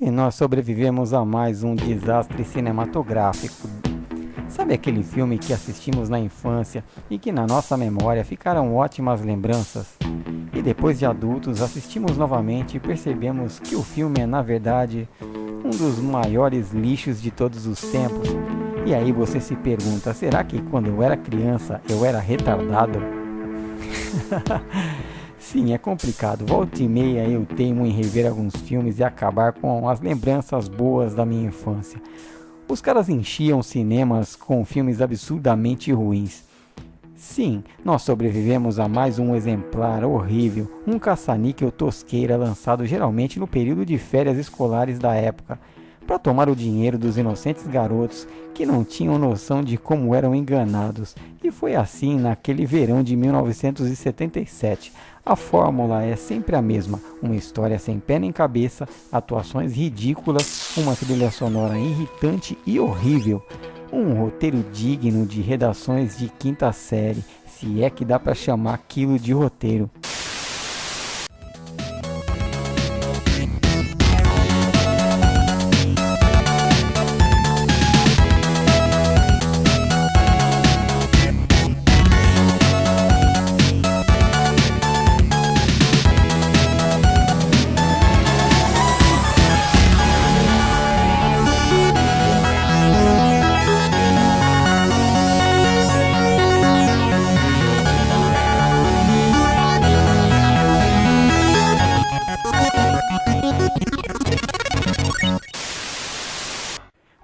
E nós sobrevivemos a mais um desastre cinematográfico. Sabe aquele filme que assistimos na infância e que na nossa memória ficaram ótimas lembranças? E depois de adultos assistimos novamente e percebemos que o filme é na verdade um dos maiores lixos de todos os tempos. E aí você se pergunta, será que quando eu era criança eu era retardado? Sim, é complicado. Volta e meia eu teimo em rever alguns filmes e acabar com as lembranças boas da minha infância. Os caras enchiam cinemas com filmes absurdamente ruins. Sim, nós sobrevivemos a mais um exemplar horrível, um caça-níquel tosqueira lançado geralmente no período de férias escolares da época, para tomar o dinheiro dos inocentes garotos que não tinham noção de como eram enganados. E foi assim naquele verão de 1977. A fórmula é sempre a mesma, uma história sem pé nem cabeça, atuações ridículas, uma trilha sonora irritante e horrível, um roteiro digno de redações de quinta série, se é que dá para chamar aquilo de roteiro.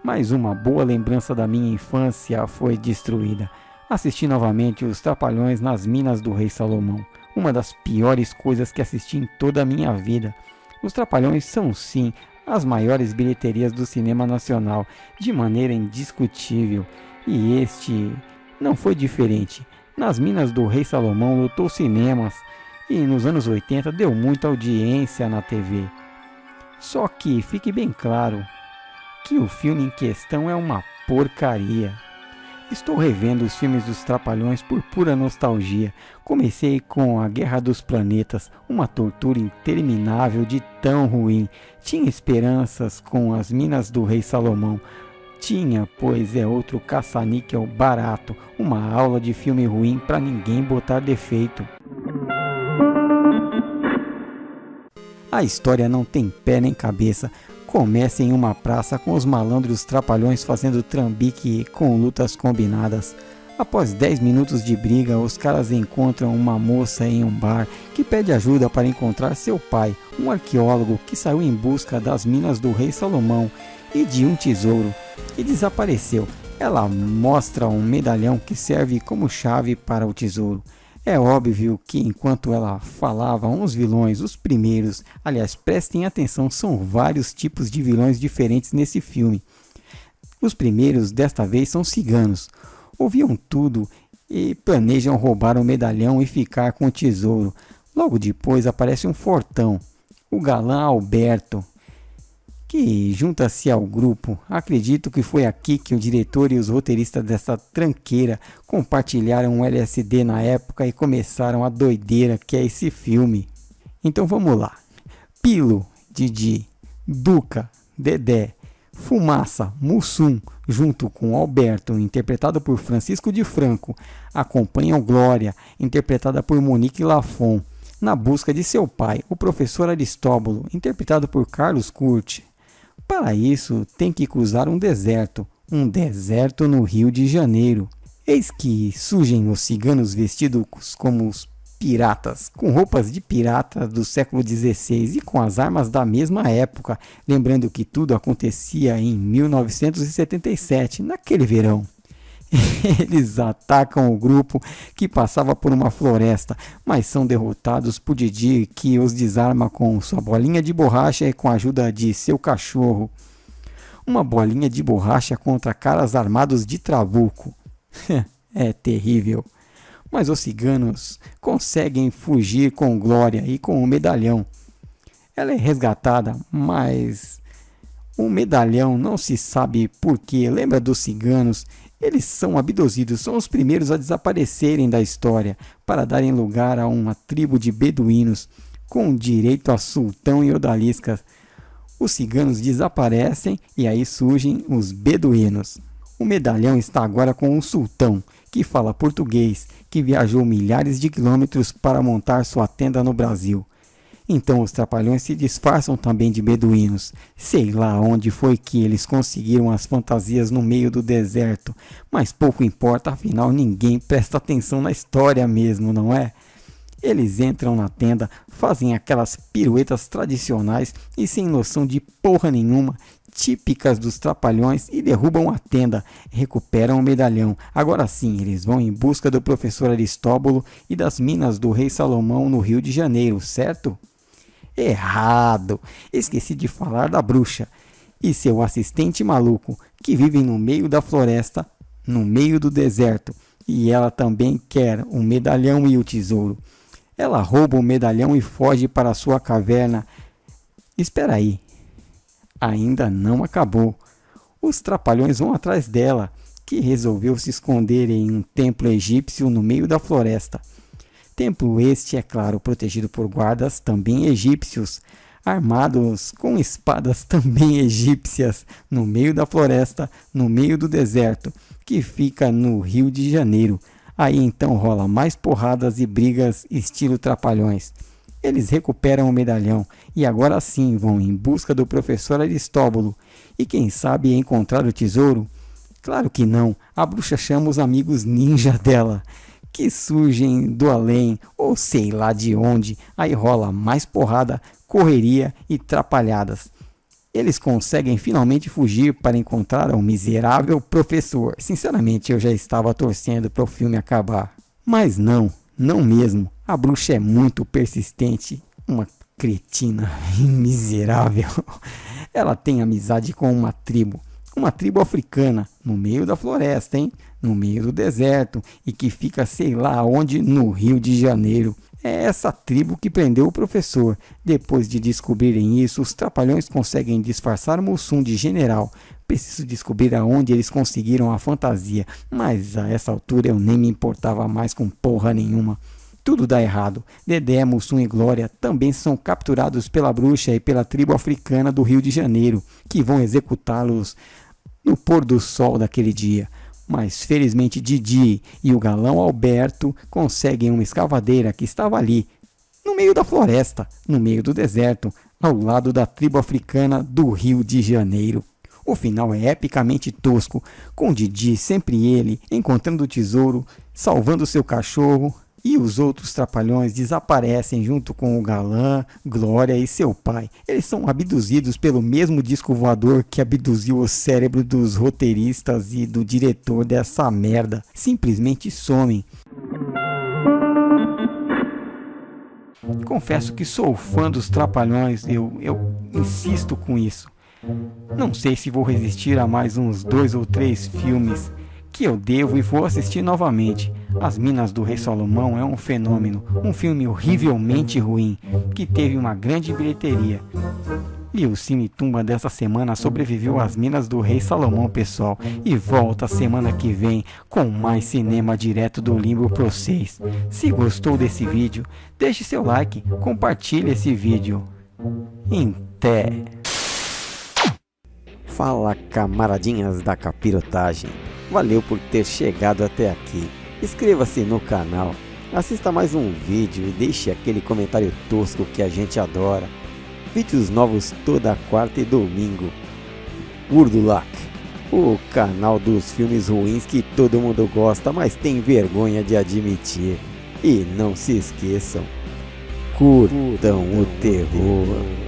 Mais uma boa lembrança da minha infância foi destruída. Assisti novamente Os Trapalhões nas Minas do Rei Salomão. Uma das piores coisas que assisti em toda a minha vida. Os Trapalhões são sim as maiores bilheterias do cinema nacional, de maneira indiscutível. E este não foi diferente. Nas Minas do Rei Salomão lotou cinemas e nos anos 80 deu muita audiência na TV. Só que fique bem claro que o filme em questão é uma porcaria. Estou revendo os filmes dos Trapalhões por pura nostalgia. Comecei com A Guerra dos Planetas, uma tortura interminável de tão ruim. Tinha esperanças com As Minas do Rei Salomão. Tinha, pois é outro caça-níquel barato, uma aula de filme ruim para ninguém botar defeito. A história não tem pé nem cabeça. Começa em uma praça com os malandros trapalhões fazendo trambique com lutas combinadas. Após 10 minutos de briga, os caras encontram uma moça em um bar que pede ajuda para encontrar seu pai, um arqueólogo que saiu em busca das minas do rei Salomão e de um tesouro e desapareceu. Ela mostra um medalhão que serve como chave para o tesouro. É óbvio que enquanto ela falava, uns vilões, os primeiros, aliás, prestem atenção, são vários tipos de vilões diferentes nesse filme. Os primeiros, desta vez, são ciganos. Ouviam tudo e planejam roubar o medalhão e ficar com o tesouro. Logo depois aparece um fortão, o galã Alberto, que junta-se ao grupo. Acredito que foi aqui que o diretor e os roteiristas dessa tranqueira compartilharam um LSD na época e começaram a doideira que é esse filme. Então vamos lá. Pilo, Didi, Duca, Dedé, Fumaça, Mussum, junto com Alberto, interpretado por Francisco de Franco, acompanham Glória, interpretada por Monique Lafon, na busca de seu pai, o professor Aristóbulo, interpretado por Carlos Curti. Para isso, tem que cruzar um deserto no Rio de Janeiro. Eis que surgem os ciganos vestidos como os piratas, com roupas de pirata do século XVI e com as armas da mesma época, lembrando que tudo acontecia em 1977, naquele verão. Eles atacam o grupo que passava por uma floresta, mas são derrotados por Didi, que os desarma com sua bolinha de borracha e com a ajuda de seu cachorro. Uma bolinha de borracha contra caras armados de trabuco. É terrível. Mas os ciganos conseguem fugir com Glória e com o medalhão. Ela é resgatada, mas o medalhão não se sabe por quê. Lembra dos ciganos? Eles são abduzidos, são os primeiros a desaparecerem da história, para darem lugar a uma tribo de beduínos, com direito a sultão e odaliscas. Os ciganos desaparecem e aí surgem os beduínos. O medalhão está agora com um sultão, que fala português, que viajou milhares de quilômetros para montar sua tenda no Brasil. Então os trapalhões se disfarçam também de beduínos. Sei lá onde foi que eles conseguiram as fantasias no meio do deserto, mas pouco importa, afinal ninguém presta atenção na história mesmo, não é? Eles entram na tenda, fazem aquelas piruetas tradicionais e sem noção de porra nenhuma, típicas dos trapalhões, e derrubam a tenda, recuperam o medalhão. Agora sim, eles vão em busca do professor Aristóbulo e das minas do rei Salomão no Rio de Janeiro, certo? Errado! Esqueci de falar da bruxa e seu assistente maluco, que vivem no meio da floresta, no meio do deserto, e ela também quer o medalhão e o tesouro. Ela rouba o medalhão e foge para sua caverna. Espera aí, ainda não acabou. Os trapalhões vão atrás dela, que resolveu se esconder em um templo egípcio no meio da floresta. Templo este, é claro, protegido por guardas também egípcios, armados com espadas também egípcias, no meio da floresta, no meio do deserto, que fica no Rio de Janeiro. Aí então rola mais porradas e brigas estilo trapalhões. Eles recuperam o medalhão e agora sim vão em busca do professor Aristóbulo. E quem sabe encontrar o tesouro? Claro que não, a bruxa chama os amigos ninja dela, que surgem do além ou sei lá de onde. Aí rola mais porrada, correria e trapalhadas. Eles conseguem finalmente fugir para encontrar o miserável professor. Sinceramente, eu já estava torcendo para o filme acabar. Mas não mesmo. A bruxa é muito persistente, uma cretina miserável. Ela tem amizade com uma tribo africana, no meio da floresta, no meio do deserto, e que fica sei lá onde, no Rio de Janeiro. É essa tribo que prendeu o professor. Depois de descobrirem isso, os trapalhões conseguem disfarçar Mussum de general. Preciso descobrir aonde eles conseguiram a fantasia, mas a essa altura eu nem me importava mais com porra nenhuma. Tudo dá errado. Dedé, Mussum e Glória também são capturados pela bruxa e pela tribo africana do Rio de Janeiro, que vão executá-los no pôr do sol daquele dia. Mas felizmente Didi e o galão Alberto conseguem uma escavadeira que estava ali, no meio da floresta, no meio do deserto, ao lado da tribo africana do Rio de Janeiro. O final é epicamente tosco, com Didi, sempre ele, encontrando o tesouro, salvando seu cachorro, e os outros trapalhões desaparecem junto com o galã, Glória e seu pai. Eles são abduzidos pelo mesmo disco voador que abduziu o cérebro dos roteiristas e do diretor dessa merda. Simplesmente somem. Confesso que sou fã dos trapalhões, eu insisto com isso. Não sei se vou resistir a mais uns 2 ou 3 filmes que eu devo e vou assistir novamente. As Minas do Rei Salomão é um fenômeno, um filme horrivelmente ruim, que teve uma grande bilheteria. E o Cine Tumba dessa semana sobreviveu às Minas do Rei Salomão, pessoal, e volta semana que vem com mais cinema direto do limbo pra vocês. Se gostou desse vídeo, deixe seu like, compartilhe esse vídeo. Até! Fala, camaradinhas da capirotagem, valeu por ter chegado até aqui. Inscreva-se no canal, assista mais um vídeo e deixe aquele comentário tosco que a gente adora. Vídeos novos toda quarta e domingo. Urdulac, o canal dos filmes ruins que todo mundo gosta, mas tem vergonha de admitir. E não se esqueçam, curtam o terror.